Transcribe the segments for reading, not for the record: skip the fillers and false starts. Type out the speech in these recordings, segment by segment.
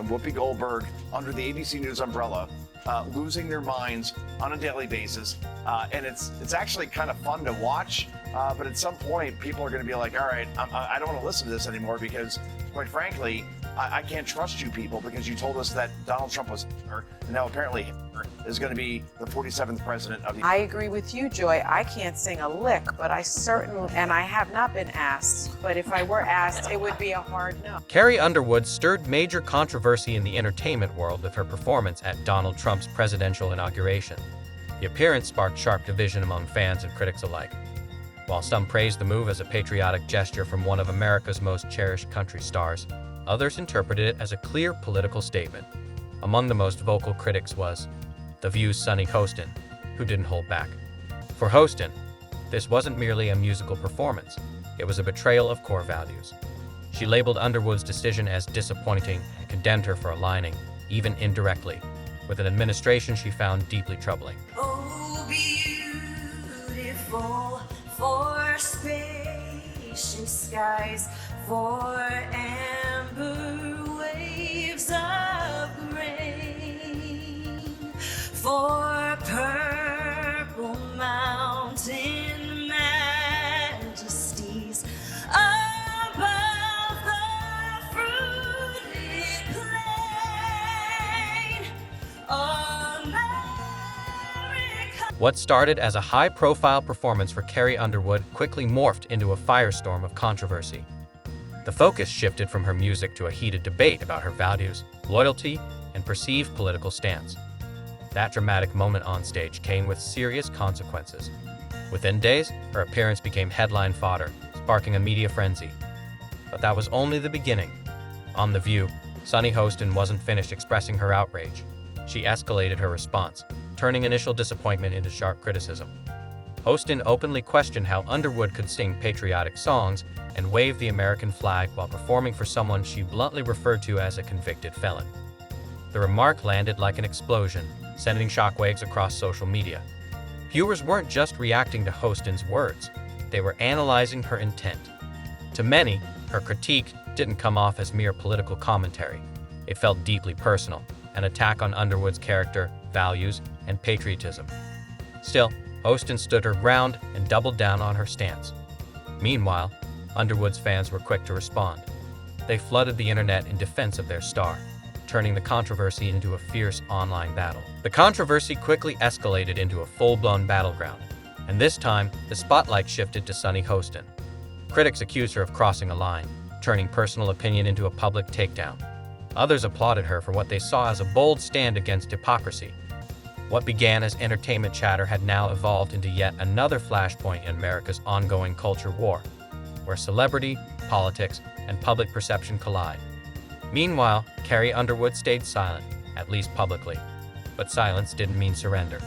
and Whoopi Goldberg under the ABC News umbrella, losing their minds on a daily basis. And it's actually kind of fun to watch. But at some point, people are going to be like, all right, I don't want to listen to this anymore because, quite frankly, I can't trust you people because you told us that Donald Trump was Hitler, and now apparently Hitler is going to be the 47th president of the... I agree with you, Joy. I can't sing a lick, but I certainly, and I have not been asked, but if I were asked, it would be a hard no. Carrie Underwood stirred major controversy in the entertainment world with her performance at Donald Trump's presidential inauguration. The appearance sparked sharp division among fans and critics alike. While some praised the move as a patriotic gesture from one of America's most cherished country stars, others interpreted it as a clear political statement. Among the most vocal critics was The View's Sunny Hostin, who didn't hold back. For Hostin, this wasn't merely a musical performance, it was a betrayal of core values. She labeled Underwood's decision as disappointing and condemned her for aligning, even indirectly, with an administration she found deeply troubling. Oh, beautiful for spacious skies, for amber waves of grain, for purple mountain majesties above the fruited plain. What started as a high-profile performance for Carrie Underwood quickly morphed into a firestorm of controversy. The focus shifted from her music to a heated debate about her values, loyalty, and perceived political stance. That dramatic moment on stage came with serious consequences. Within days, her appearance became headline fodder, sparking a media frenzy. But that was only the beginning. On The View, Sunny Hostin wasn't finished expressing her outrage. She escalated her response, turning initial disappointment into sharp criticism. Hostin openly questioned how Underwood could sing patriotic songs and wave the American flag while performing for someone she bluntly referred to as a convicted felon. The remark landed like an explosion, sending shockwaves across social media. Viewers weren't just reacting to Hostin's words, they were analyzing her intent. To many, her critique didn't come off as mere political commentary. It felt deeply personal, an attack on Underwood's character, values, and patriotism. Still, Hostin stood her ground and doubled down on her stance. Meanwhile, Underwood's fans were quick to respond. They flooded the internet in defense of their star, turning the controversy into a fierce online battle. The controversy quickly escalated into a full-blown battleground, and this time, the spotlight shifted to Sunny Hostin. Critics accused her of crossing a line, turning personal opinion into a public takedown. Others applauded her for what they saw as a bold stand against hypocrisy. What began as entertainment chatter had now evolved into yet another flashpoint in America's ongoing culture war, where celebrity, politics, and public perception collide. Meanwhile, Carrie Underwood stayed silent, at least publicly. But silence didn't mean surrender.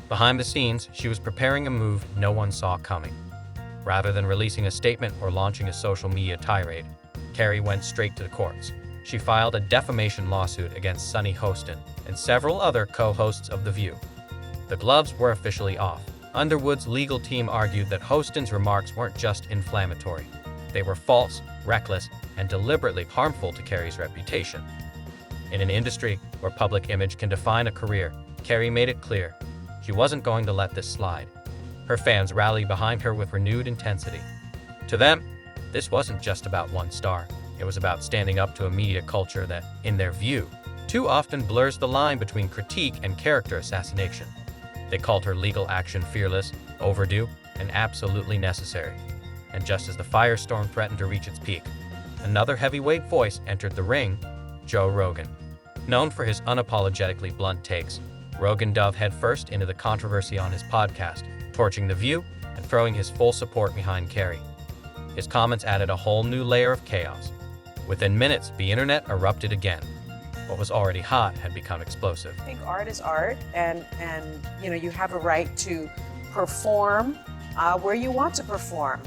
Behind the scenes, she was preparing a move no one saw coming. Rather than releasing a statement or launching a social media tirade, Carrie went straight to the courts. She filed a defamation lawsuit against Sunny Hostin and several other co-hosts of The View. The gloves were officially off. Underwood's legal team argued that Hostin's remarks weren't just inflammatory. They were false, reckless, and deliberately harmful to Carrie's reputation. In an industry where public image can define a career, Carrie made it clear she wasn't going to let this slide. Her fans rallied behind her with renewed intensity. To them, this wasn't just about one star. It was about standing up to a media culture that, in their view, too often blurs the line between critique and character assassination. They called her legal action fearless, overdue, and absolutely necessary. And just as the firestorm threatened to reach its peak, another heavyweight voice entered the ring, Joe Rogan. Known for his unapologetically blunt takes, Rogan dove headfirst into the controversy on his podcast, torching The View and throwing his full support behind Carrie. His comments added a whole new layer of chaos. Within minutes, the internet erupted again. What was already hot had become explosive. I think art is art, and you have a right to perform where you want to perform.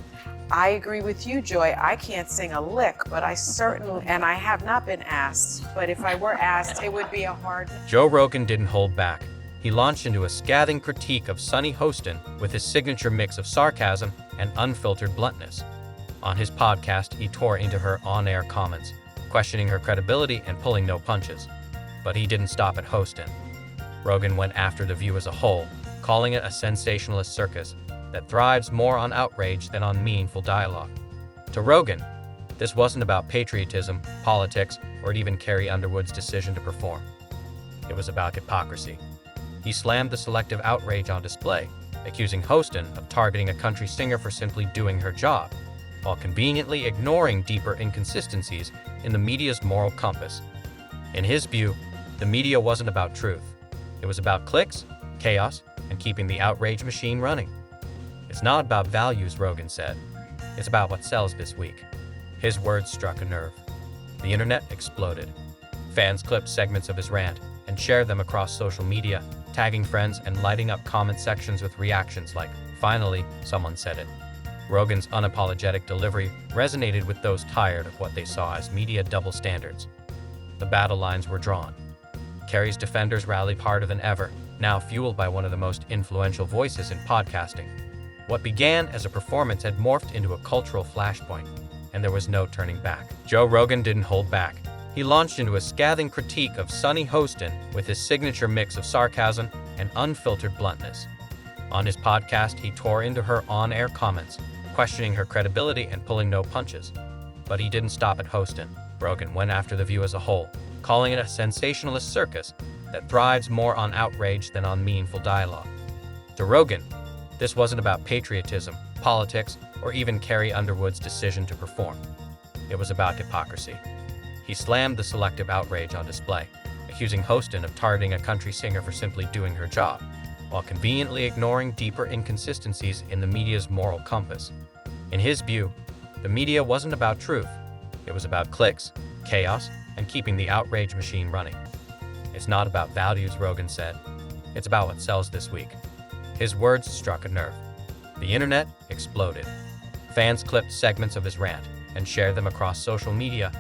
I agree with you, Joy. I can't sing a lick, but I certainly, and I have not been asked, but if I were asked, it would be a hard... Joe Rogan didn't hold back. He launched into a scathing critique of Sunny Hostin with his signature mix of sarcasm and unfiltered bluntness. On his podcast, he tore into her on-air comments, questioning her credibility and pulling no punches. But he didn't stop at Hostin. Rogan went after The View as a whole, calling it a sensationalist circus that thrives more on outrage than on meaningful dialogue. To Rogan, this wasn't about patriotism, politics, or even Carrie Underwood's decision to perform. It was about hypocrisy. He slammed the selective outrage on display, accusing Hostin of targeting a country singer for simply doing her job, while conveniently ignoring deeper inconsistencies in the media's moral compass. In his view, the media wasn't about truth. It was about clicks, chaos, and keeping the outrage machine running. It's not about values, Rogan said. It's about what sells this week. His words struck a nerve. The internet exploded. Fans clipped segments of his rant and shared them across social media, tagging friends and lighting up comment sections with reactions like, "Finally, someone said it." Rogan's unapologetic delivery resonated with those tired of what they saw as media double standards. The battle lines were drawn. Carrie's defenders rallied harder than ever, now fueled by one of the most influential voices in podcasting. What began as a performance had morphed into a cultural flashpoint, and there was no turning back. Joe Rogan didn't hold back. He launched into a scathing critique of Sunny Hostin with his signature mix of sarcasm and unfiltered bluntness. On his podcast, he tore into her on-air comments, questioning her credibility and pulling no punches. But he didn't stop at Hostin. Rogan went after The View as a whole, calling it a sensationalist circus that thrives more on outrage than on meaningful dialogue. To Rogan, this wasn't about patriotism, politics, or even Carrie Underwood's decision to perform. It was about hypocrisy. He slammed the selective outrage on display, accusing Hostin of targeting a country singer for simply doing her job, while conveniently ignoring deeper inconsistencies in the media's moral compass. In his view, the media wasn't about truth. It was about clicks, chaos, and keeping the outrage machine running. It's not about values, Rogan said. It's about what sells this week. His words struck a nerve. The internet exploded. Fans clipped segments of his rant and shared them across social media,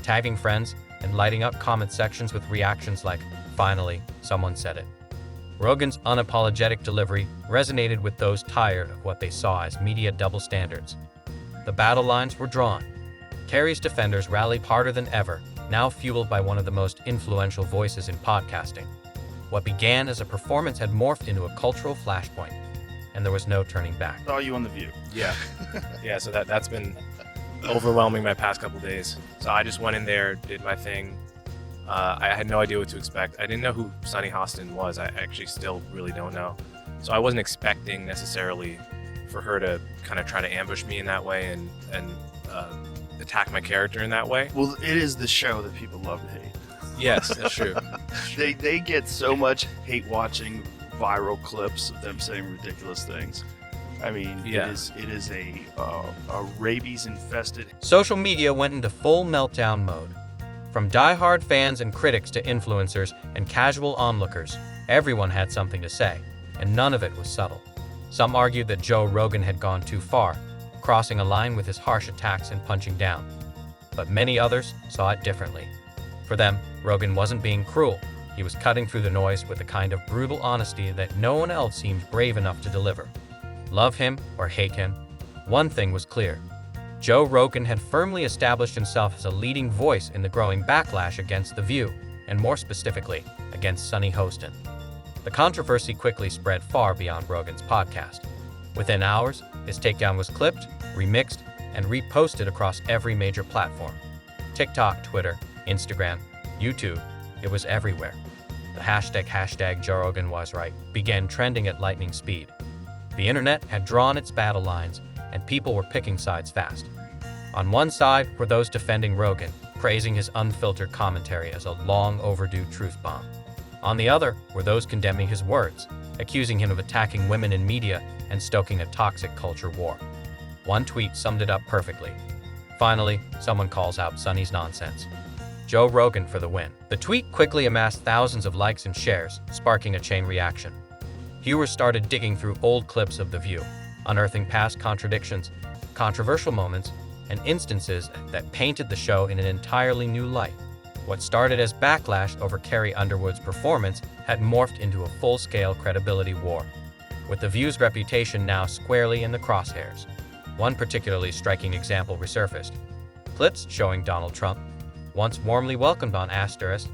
tagging friends and lighting up comment sections with reactions like, "Finally, someone said it." Rogan's unapologetic delivery resonated with those tired of what they saw as media double standards. The battle lines were drawn. Carrie's defenders rallied harder than ever, now fueled by one of the most influential voices in podcasting. What began as a performance had morphed into a cultural flashpoint, and there was no turning back. Saw you on The View. Yeah. Yeah, so that's been overwhelming my past couple days. So I just went in there, did my thing. I had no idea what to expect. I didn't know who Sunny Hostin was. I actually still really don't know. So I wasn't expecting necessarily for her to kind of try to ambush me in that way and attack my character in that way. Well, it is the show that people love to hate. Yes, that's true. They get so much hate watching viral clips of them saying ridiculous things. I mean, Yeah. it is a rabies infested. Social media went into full meltdown mode. From die-hard fans and critics to influencers and casual onlookers, everyone had something to say, and none of it was subtle. Some argued that Joe Rogan had gone too far, crossing a line with his harsh attacks and punching down. But many others saw it differently. For them, Rogan wasn't being cruel. He was cutting through the noise with a kind of brutal honesty that no one else seemed brave enough to deliver. Love him or hate him, one thing was clear. Joe Rogan had firmly established himself as a leading voice in the growing backlash against The View, and more specifically, against Sunny Hostin. The controversy quickly spread far beyond Rogan's podcast. Within hours, his takedown was clipped, remixed, and reposted across every major platform. TikTok, Twitter, Instagram, YouTube, it was everywhere. The hashtag Joe Rogan was right began trending at lightning speed. The internet had drawn its battle lines, and people were picking sides fast. On one side were those defending Rogan, praising his unfiltered commentary as a long overdue truth bomb. On the other were those condemning his words, accusing him of attacking women in media and stoking a toxic culture war. One tweet summed it up perfectly. Finally, someone calls out Sunny's nonsense. Joe Rogan for the win. The tweet quickly amassed thousands of likes and shares, sparking a chain reaction. Viewers started digging through old clips of The View, unearthing past contradictions, controversial moments, and instances that painted the show in an entirely new light. What started as backlash over Carrie Underwood's performance had morphed into a full-scale credibility war, with The View's reputation now squarely in the crosshairs. One particularly striking example resurfaced. Clips showing Donald Trump, once warmly welcomed on Asterisk,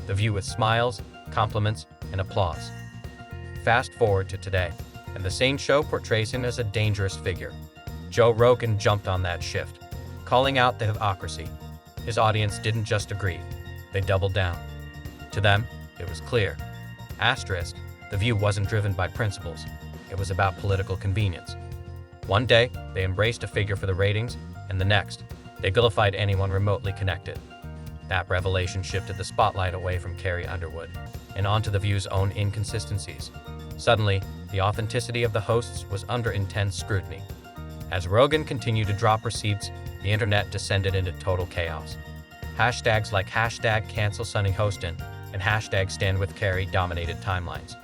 The View with smiles, compliments, and applause. Fast forward to today, and the same show portrays him as a dangerous figure. Joe Rogan jumped on that shift, calling out the hypocrisy. His audience didn't just agree, they doubled down. To them, it was clear. Asterisk, The View wasn't driven by principles. It was about political convenience. One day, they embraced a figure for the ratings, and the next, they vilified anyone remotely connected. That revelation shifted the spotlight away from Carrie Underwood and onto The View's own inconsistencies. Suddenly, the authenticity of the hosts was under intense scrutiny. As Rogan continued to drop receipts, the internet descended into total chaos. Hashtags like hashtag cancel Sunny Hostin and hashtag stand with Carrie dominated timelines.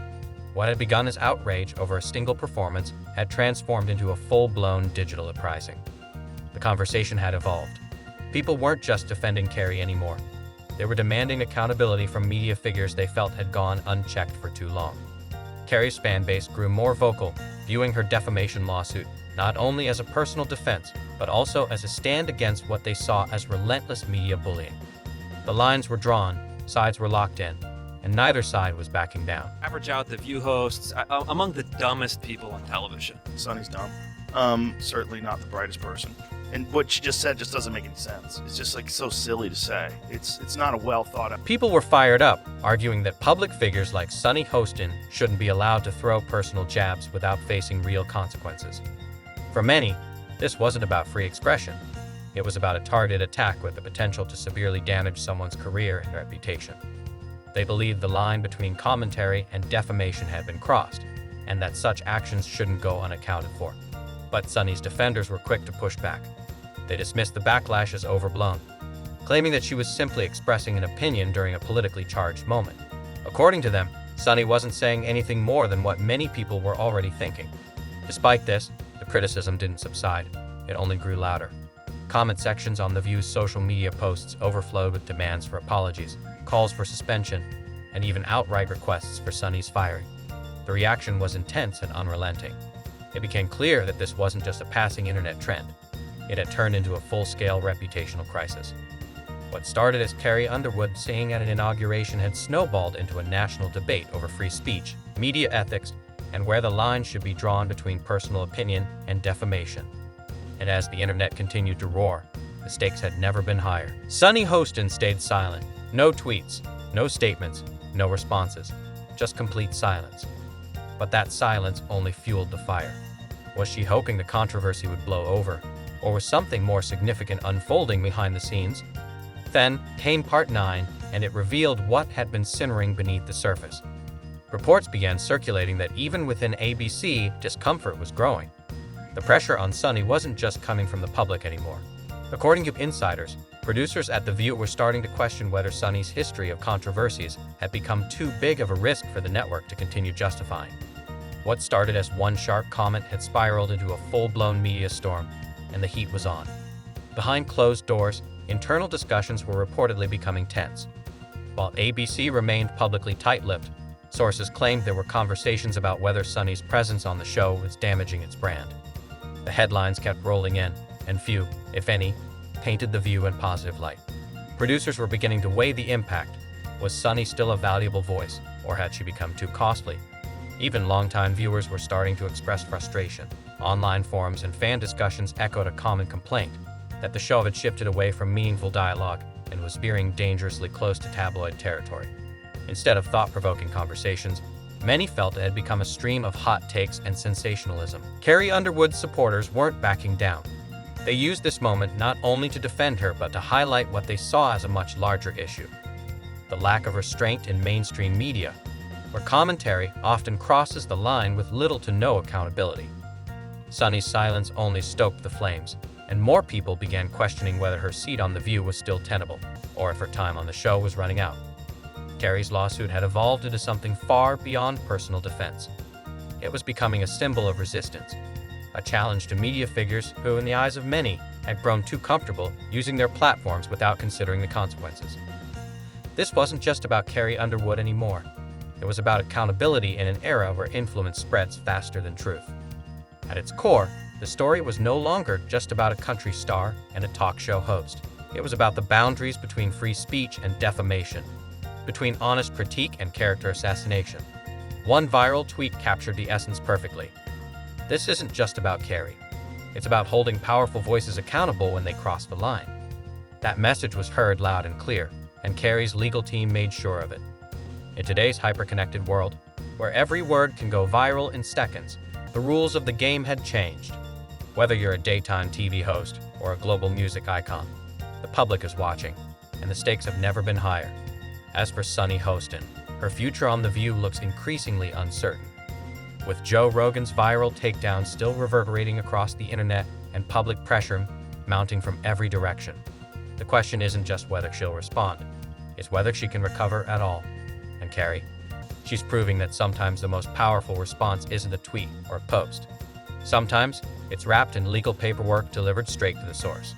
What had begun as outrage over a single performance had transformed into a full-blown digital uprising. The conversation had evolved. People weren't just defending Carrie anymore. They were demanding accountability from media figures they felt had gone unchecked for too long. Carrie's fan base grew more vocal, viewing her defamation lawsuit not only as a personal defense, but also as a stand against what they saw as relentless media bullying. The lines were drawn, sides were locked in, and neither side was backing down. Average out the View hosts among the dumbest people on television. Sunny's dumb. Certainly not the brightest person. And what she just said just doesn't make any sense. It's just like so silly to say. It's not a well thought out. People were fired up, arguing that public figures like Sunny Hostin shouldn't be allowed to throw personal jabs without facing real consequences. For many, this wasn't about free expression. It was about a targeted attack with the potential to severely damage someone's career and reputation. They believed the line between commentary and defamation had been crossed, and that such actions shouldn't go unaccounted for. But Sunny's defenders were quick to push back. They dismissed the backlash as overblown, claiming that she was simply expressing an opinion during a politically charged moment. According to them, Sunny wasn't saying anything more than what many people were already thinking. Despite this, the criticism didn't subside. It only grew louder. Comment sections on The View's social media posts overflowed with demands for apologies, calls for suspension, and even outright requests for Sunny's firing. The reaction was intense and unrelenting. It became clear that this wasn't just a passing internet trend. It had turned into a full-scale reputational crisis. What started as Carrie Underwood saying at an inauguration had snowballed into a national debate over free speech, media ethics, and where the line should be drawn between personal opinion and defamation. And as the internet continued to roar, the stakes had never been higher. Sunny Hostin stayed silent. No tweets, no statements, no responses, just complete silence. But that silence only fueled the fire. Was she hoping the controversy would blow over, or was something more significant unfolding behind the scenes? Then came Part 9, and it revealed what had been simmering beneath the surface. Reports began circulating that even within ABC, discomfort was growing. The pressure on Sunny wasn't just coming from the public anymore. According to insiders, producers at The View were starting to question whether Sunny's history of controversies had become too big of a risk for the network to continue justifying. What started as one sharp comment had spiraled into a full-blown media storm, and the heat was on. Behind closed doors, internal discussions were reportedly becoming tense. While ABC remained publicly tight-lipped, sources claimed there were conversations about whether Sunny's presence on the show was damaging its brand. The headlines kept rolling in, and few, if any, painted The View in positive light. Producers were beginning to weigh the impact. Was Sunny still a valuable voice, or had she become too costly? Even longtime viewers were starting to express frustration. Online forums and fan discussions echoed a common complaint that the show had shifted away from meaningful dialogue and was veering dangerously close to tabloid territory. Instead of thought-provoking conversations, many felt it had become a stream of hot takes and sensationalism. Carrie Underwood's supporters weren't backing down. They used this moment not only to defend her, but to highlight what they saw as a much larger issue: the lack of restraint in mainstream media, where commentary often crosses the line with little to no accountability. Sunny's silence only stoked the flames, and more people began questioning whether her seat on The View was still tenable, or if her time on the show was running out. Carrie's lawsuit had evolved into something far beyond personal defense. It was becoming a symbol of resistance, a challenge to media figures who, in the eyes of many, had grown too comfortable using their platforms without considering the consequences. This wasn't just about Carrie Underwood anymore. It was about accountability in an era where influence spreads faster than truth. At its core, the story was no longer just about a country star and a talk show host. It was about the boundaries between free speech and defamation, between honest critique and character assassination. One viral tweet captured the essence perfectly. This isn't just about Carrie. It's about holding powerful voices accountable when they cross the line. That message was heard loud and clear, and Carrie's legal team made sure of it. In today's hyper-connected world, where every word can go viral in seconds, the rules of the game had changed. Whether you're a daytime TV host or a global music icon, the public is watching, and the stakes have never been higher. As for Sunny Hostin, her future on The View looks increasingly uncertain. With Joe Rogan's viral takedown still reverberating across the internet and public pressure mounting from every direction, the question isn't just whether she'll respond, it's whether she can recover at all. And Carrie, she's proving that sometimes the most powerful response isn't a tweet or a post. Sometimes it's wrapped in legal paperwork delivered straight to the source.